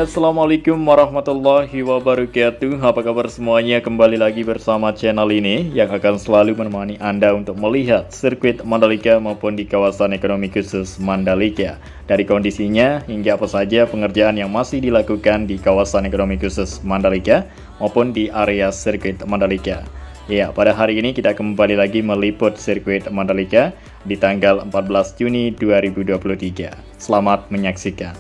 Assalamualaikum warahmatullahi wabarakatuh. Apa kabar semuanya? Kembali lagi bersama channel ini yang akan selalu menemani Anda untuk melihat sirkuit Mandalika maupun di kawasan ekonomi khusus Mandalika, dari kondisinya hingga apa saja pengerjaan yang masih dilakukan di kawasan ekonomi khusus Mandalika maupun di area sirkuit Mandalika. Ya, pada hari ini kita kembali lagi meliput sirkuit Mandalika di tanggal 14 Juni 2023. Selamat menyaksikan.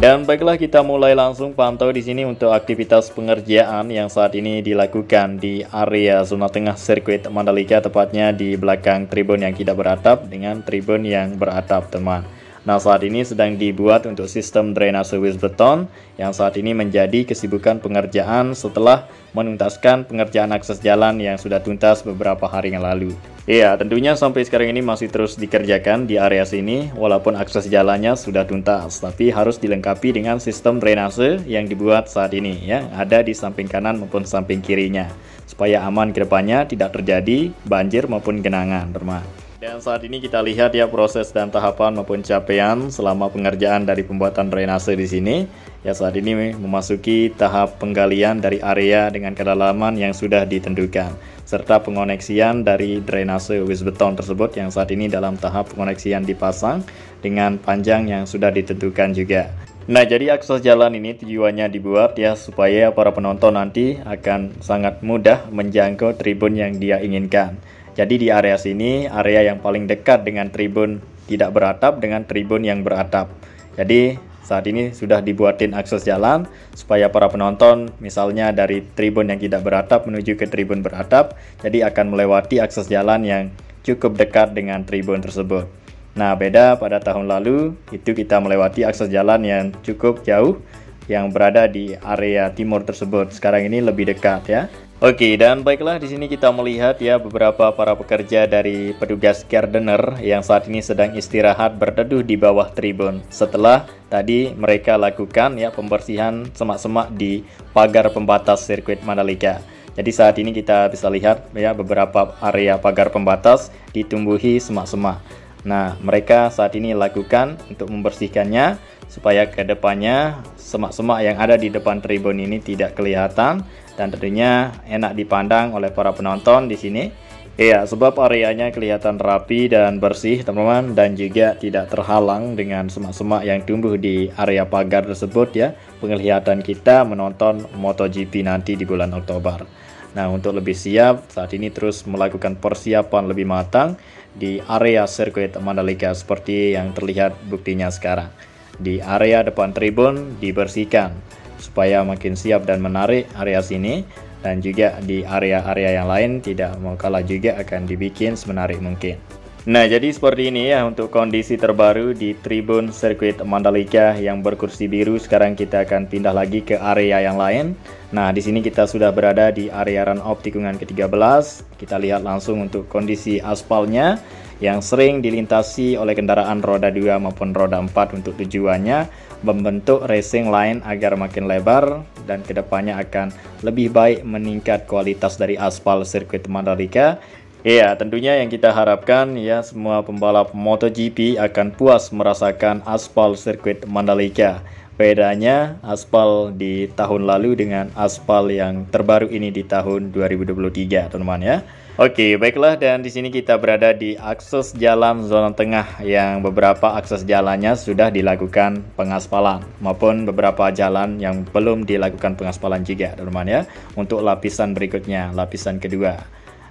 Dan baiklah, kita mulai langsung pantau di sini untuk aktivitas pengerjaan yang saat ini dilakukan di area zona tengah sirkuit Mandalika, tepatnya di belakang tribun yang tidak beratap dengan tribun yang beratap, teman. Nah, saat ini sedang dibuat untuk sistem drainase wis beton yang saat ini menjadi kesibukan pengerjaan setelah menuntaskan pengerjaan akses jalan yang sudah tuntas beberapa hari yang lalu. Iya, tentunya sampai sekarang ini masih terus dikerjakan di area sini, walaupun akses jalannya sudah tuntas, tapi harus dilengkapi dengan sistem drainase yang dibuat saat ini ya, ada di samping kanan maupun samping kirinya, supaya aman ke depannya tidak terjadi banjir maupun genangan, teman. Dan saat ini kita lihat ya proses dan tahapan maupun capaian selama pengerjaan dari pembuatan drainase di sini. Ya, saat ini memasuki tahap penggalian dari area dengan kedalaman yang sudah ditentukan, serta pengoneksian dari drainase wis beton tersebut yang saat ini dalam tahap pengoneksian dipasang dengan panjang yang sudah ditentukan juga. Nah, jadi akses jalan ini tujuannya dibuat ya supaya para penonton nanti akan sangat mudah menjangkau tribun yang dia inginkan. Jadi di area sini, area yang paling dekat dengan tribun tidak beratap dengan tribun yang beratap. Jadi saat ini sudah dibuatin akses jalan supaya para penonton misalnya dari tribun yang tidak beratap menuju ke tribun beratap, jadi akan melewati akses jalan yang cukup dekat dengan tribun tersebut. Nah, beda pada tahun lalu, itu kita melewati akses jalan yang cukup jauh yang berada di area timur tersebut. Sekarang ini lebih dekat ya. Oke, dan baiklah, di sini kita melihat ya beberapa para pekerja dari petugas gardener yang saat ini sedang istirahat berteduh di bawah tribun setelah tadi mereka lakukan ya pembersihan semak-semak di pagar pembatas sirkuit Mandalika. Jadi saat ini kita bisa lihat ya beberapa area pagar pembatas ditumbuhi semak-semak. Nah, mereka saat ini lakukan untuk membersihkannya supaya ke depannya semak-semak yang ada di depan tribun ini tidak kelihatan dan tentunya enak dipandang oleh para penonton di sini. Iya, sebab areanya kelihatan rapi dan bersih, teman-teman, dan juga tidak terhalang dengan semak-semak yang tumbuh di area pagar tersebut ya. Penglihatan kita menonton MotoGP nanti di bulan Oktober. Nah, untuk lebih siap, saat ini terus melakukan persiapan lebih matang di area sirkuit Mandalika seperti yang terlihat buktinya sekarang. Di area depan tribun dibersihkan supaya makin siap dan menarik area sini, dan juga di area-area yang lain tidak mau kalah juga akan dibikin semenarik mungkin. Nah, jadi seperti ini ya untuk kondisi terbaru di tribun sirkuit Mandalika yang berkursi biru. Sekarang kita akan pindah lagi ke area yang lain. Nah, di sini kita sudah berada di area run-off tikungan ke-13. Kita lihat langsung untuk kondisi aspalnya yang sering dilintasi oleh kendaraan roda 2 maupun roda 4 untuk tujuannya membentuk racing line agar makin lebar dan kedepannya akan lebih baik meningkat kualitas dari aspal sirkuit Mandalika. Ya, tentunya yang kita harapkan ya semua pembalap MotoGP akan puas merasakan aspal sirkuit Mandalika. Bedanya aspal di tahun lalu dengan aspal yang terbaru ini di tahun 2023, teman-teman ya. Oke, baiklah, dan di sini kita berada di akses jalan zona tengah yang beberapa akses jalannya sudah dilakukan pengaspalan maupun beberapa jalan yang belum dilakukan pengaspalan juga, teman-teman ya. Untuk lapisan berikutnya, lapisan kedua.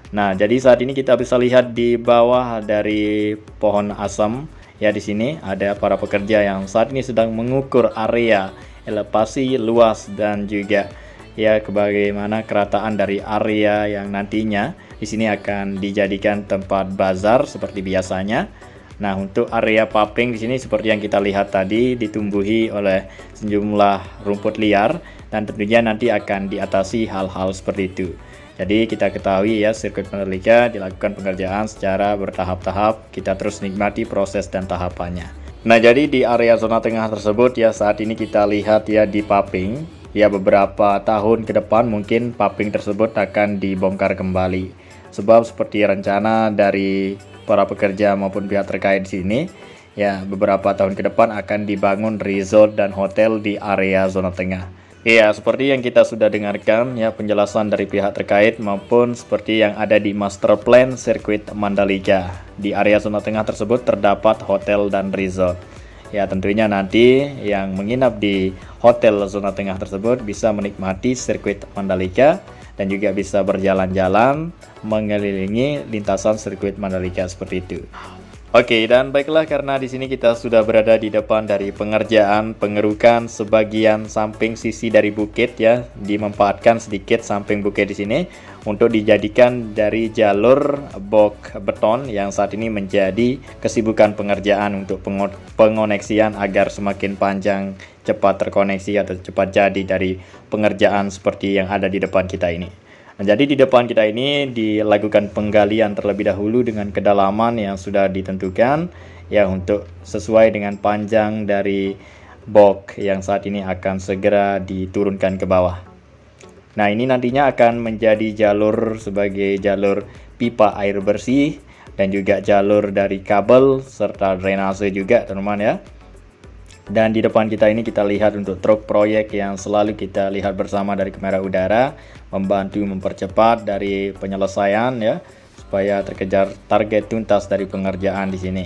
Nah, jadi saat ini kita bisa lihat di bawah dari pohon asam ya, di sini ada para pekerja yang saat ini sedang mengukur area elevasi luas dan juga ya bagaimana kerataan dari area yang nantinya di sini akan dijadikan tempat bazar seperti biasanya. Nah, untuk area paving di sini seperti yang kita lihat tadi ditumbuhi oleh sejumlah rumput liar dan tentunya nanti akan diatasi hal-hal seperti itu. Jadi kita ketahui ya sirkuit Mandalika dilakukan pengerjaan secara bertahap-tahap, kita terus nikmati proses dan tahapannya. Nah, jadi di area zona tengah tersebut ya saat ini kita lihat ya di paving ya beberapa tahun ke depan mungkin paving tersebut akan dibongkar kembali. Sebab seperti rencana dari para pekerja maupun pihak terkait di sini, ya beberapa tahun ke depan akan dibangun resort dan hotel di area zona tengah. Ya, seperti yang kita sudah dengarkan ya penjelasan dari pihak terkait maupun seperti yang ada di master plan sirkuit Mandalika. Di area zona tengah tersebut terdapat hotel dan resort. Ya, tentunya nanti yang menginap di hotel zona tengah tersebut bisa menikmati sirkuit Mandalika dan juga bisa berjalan-jalan mengelilingi lintasan sirkuit Mandalika seperti itu. Oke, dan baiklah, karena di sini kita sudah berada di depan dari pengerjaan pengerukan sebagian samping sisi dari bukit ya, dimanfaatkan sedikit samping bukit di sini untuk dijadikan dari jalur box beton yang saat ini menjadi kesibukan pengerjaan untuk pengoneksian agar semakin panjang, cepat terkoneksi atau cepat jadi dari pengerjaan seperti yang ada di depan kita ini. Nah, jadi di depan kita ini dilakukan penggalian terlebih dahulu dengan kedalaman yang sudah ditentukan ya untuk sesuai dengan panjang dari box yang saat ini akan segera diturunkan ke bawah. Nah, ini nantinya akan menjadi jalur sebagai jalur pipa air bersih dan juga jalur dari kabel serta drainase juga, teman-teman ya. Dan di depan kita ini kita lihat untuk truk proyek yang selalu kita lihat bersama dari kamera udara, membantu mempercepat dari penyelesaian ya, supaya terkejar target tuntas dari pengerjaan di sini.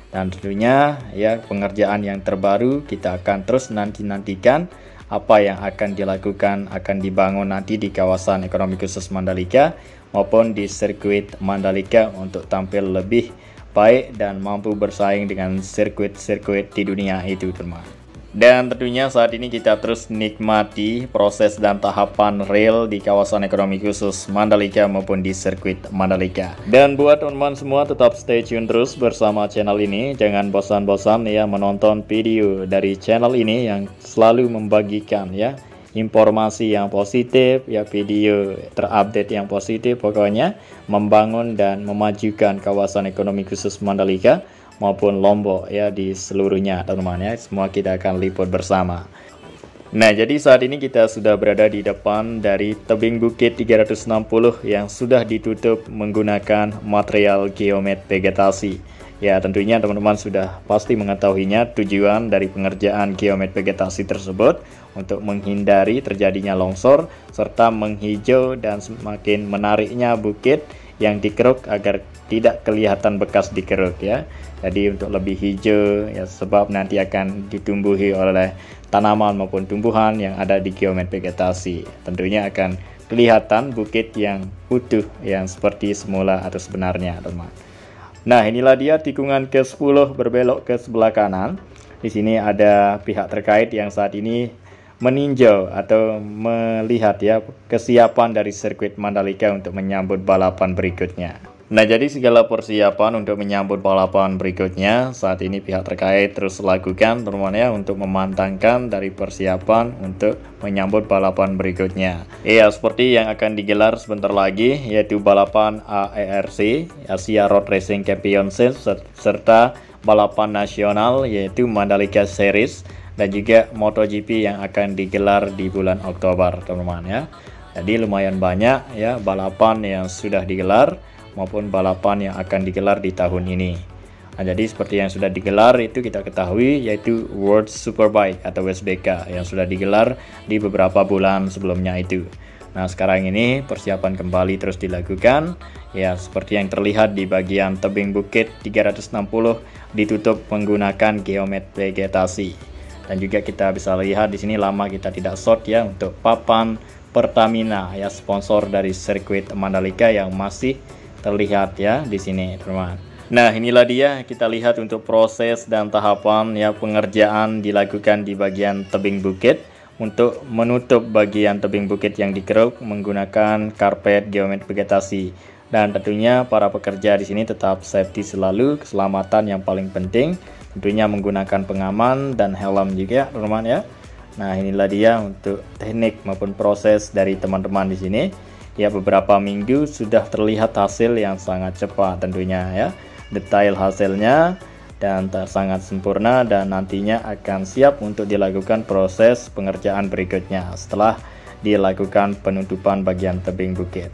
Dan tentunya ya pengerjaan yang terbaru kita akan terus nantikan apa yang akan dilakukan, akan dibangun nanti di kawasan ekonomi khusus Mandalika maupun di sirkuit Mandalika untuk tampil lebih baik dan mampu bersaing dengan sirkuit-sirkuit di dunia itu, teman. Dan tentunya saat ini kita terus nikmati proses dan tahapan real di kawasan ekonomi khusus Mandalika maupun di sirkuit Mandalika. Dan buat teman-teman semua tetap stay tune terus bersama channel ini, jangan bosan-bosan ya menonton video dari channel ini yang selalu membagikan ya informasi yang positif ya, video terupdate yang positif, pokoknya membangun dan memajukan kawasan ekonomi khusus Mandalika maupun Lombok ya di seluruhnya, teman-teman ya. Semua kita akan liput bersama. Nah, jadi saat ini kita sudah berada di depan dari tebing bukit 360 yang sudah ditutup menggunakan material geomet vegetasi. Ya, tentunya teman-teman sudah pasti mengetahuinya tujuan dari pengerjaan geomet vegetasi tersebut untuk menghindari terjadinya longsor serta menghijau dan semakin menariknya bukit yang dikeruk agar tidak kelihatan bekas dikeruk ya. Jadi untuk lebih hijau ya, sebab nanti akan ditumbuhi oleh tanaman maupun tumbuhan yang ada di geomet vegetasi. Tentunya akan kelihatan bukit yang utuh yang seperti semula atau sebenarnya, teman. Nah, inilah dia tikungan ke-10 berbelok ke sebelah kanan. Di sini ada pihak terkait yang saat ini meninjau atau melihat ya kesiapan dari sirkuit Mandalika untuk menyambut balapan berikutnya. Nah, jadi segala persiapan untuk menyambut balapan berikutnya saat ini pihak terkait terus lakukan, teman-teman ya, untuk memantangkan dari persiapan untuk menyambut balapan berikutnya. Ya, seperti yang akan digelar sebentar lagi yaitu balapan ARC Asia Road Racing Championship serta balapan nasional yaitu Mandalika Series dan juga MotoGP yang akan digelar di bulan Oktober, teman-teman ya. Jadi lumayan banyak ya balapan yang sudah digelar maupun balapan yang akan digelar di tahun ini. Nah, jadi seperti yang sudah digelar itu kita ketahui yaitu World Superbike atau WSBK yang sudah digelar di beberapa bulan sebelumnya itu. Nah, sekarang ini persiapan kembali terus dilakukan ya, seperti yang terlihat di bagian tebing bukit 360 ditutup menggunakan geomet vegetasi. Dan juga kita bisa lihat di sini lama kita tidak shot ya untuk papan Pertamina ya, sponsor dari sirkuit Mandalika yang masih terlihat ya di sini, teman-teman. Nah, inilah dia kita lihat untuk proses dan tahapan ya pengerjaan dilakukan di bagian tebing bukit untuk menutup bagian tebing bukit yang dikeruk menggunakan karpet geomet vegetasi. Dan tentunya para pekerja di sini tetap safety selalu, keselamatan yang paling penting. Tentunya menggunakan pengaman dan helm juga, teman-teman ya. Nah, inilah dia untuk teknik maupun proses dari teman-teman di sini. Ya, beberapa minggu sudah terlihat hasil yang sangat cepat tentunya ya. Detail hasilnya dan sangat sempurna dan nantinya akan siap untuk dilakukan proses pengerjaan berikutnya setelah dilakukan penutupan bagian tebing bukit.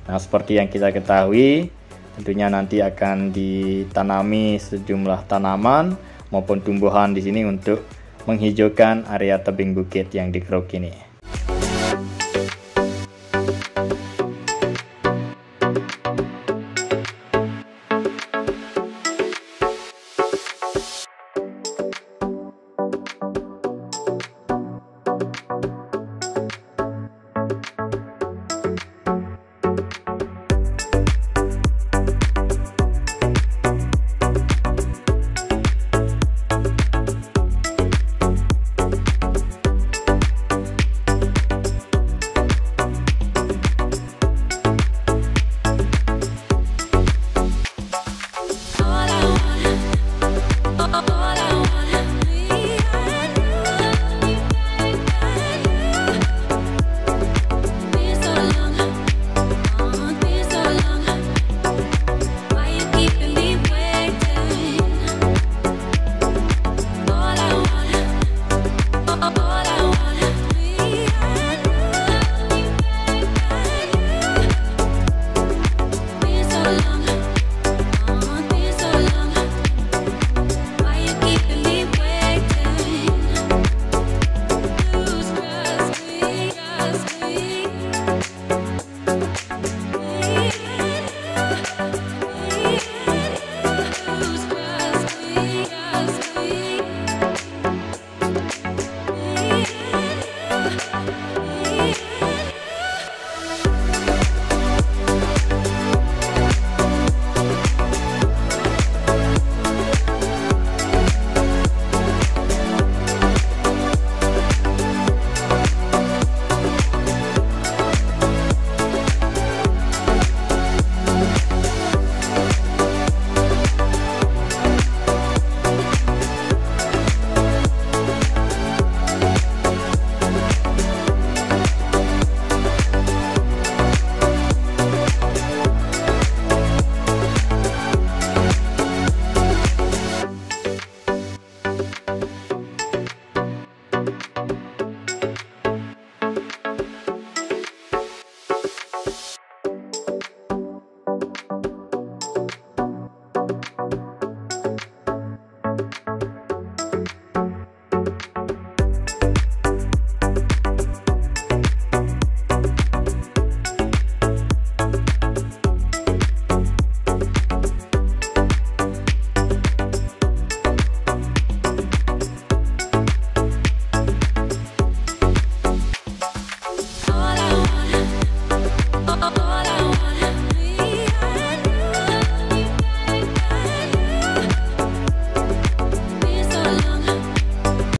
Nah, seperti yang kita ketahui, Tentunya nanti akan ditanami sejumlah tanaman maupun tumbuhan di sini untuk menghijaukan area tebing bukit yang dikeruk ini.